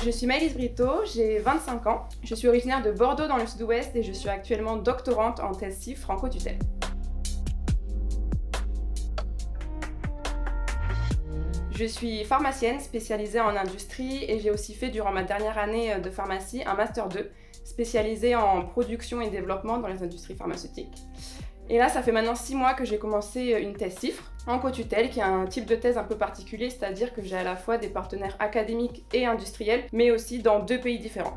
Je suis Maëlys Brito, j'ai 25 ans. Je suis originaire de Bordeaux dans le sud-ouest et je suis actuellement doctorante en thèse CIF franco-tutelle. Je suis pharmacienne spécialisée en industrie et j'ai aussi fait durant ma dernière année de pharmacie un Master 2 spécialisé en production et développement dans les industries pharmaceutiques. Et là, ça fait maintenant 6 mois que j'ai commencé une thèse CIFRE en co-tutelle, qui est un type de thèse un peu particulier, c'est-à-dire que j'ai à la fois des partenaires académiques et industriels, mais aussi dans 2 pays différents.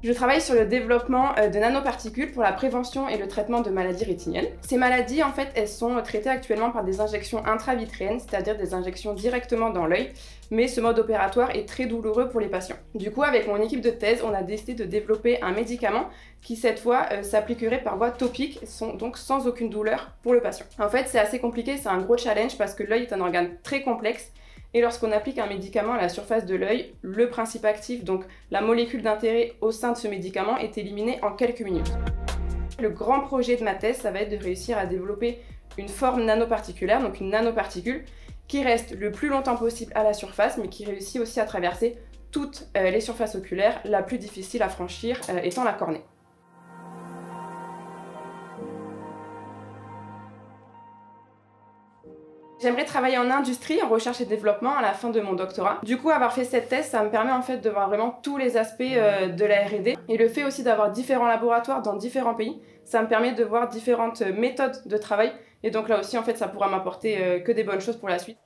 Je travaille sur le développement de nanoparticules pour la prévention et le traitement de maladies rétiniennes. Ces maladies, en fait, elles sont traitées actuellement par des injections intravitréennes, c'est-à-dire des injections directement dans l'œil, mais ce mode opératoire est très douloureux pour les patients. Du coup, avec mon équipe de thèse, on a décidé de développer un médicament qui, cette fois, s'appliquerait par voie topique, donc sans aucune douleur pour le patient. En fait, c'est assez compliqué, c'est un gros challenge parce que l'œil est un organe très complexe. Et lorsqu'on applique un médicament à la surface de l'œil, le principe actif, donc la molécule d'intérêt au sein de ce médicament, est éliminé en quelques minutes. Le grand projet de ma thèse, ça va être de réussir à développer une forme nanoparticulaire, donc une nanoparticule, qui reste le plus longtemps possible à la surface, mais qui réussit aussi à traverser toutes les surfaces oculaires, la plus difficile à franchir étant la cornée. J'aimerais travailler en industrie, en recherche et développement à la fin de mon doctorat. Du coup, avoir fait cette thèse, ça me permet en fait de voir vraiment tous les aspects de la R&D. Et le fait aussi d'avoir différents laboratoires dans différents pays, ça me permet de voir différentes méthodes de travail. Et donc là aussi, en fait, ça pourra m'apporter que des bonnes choses pour la suite.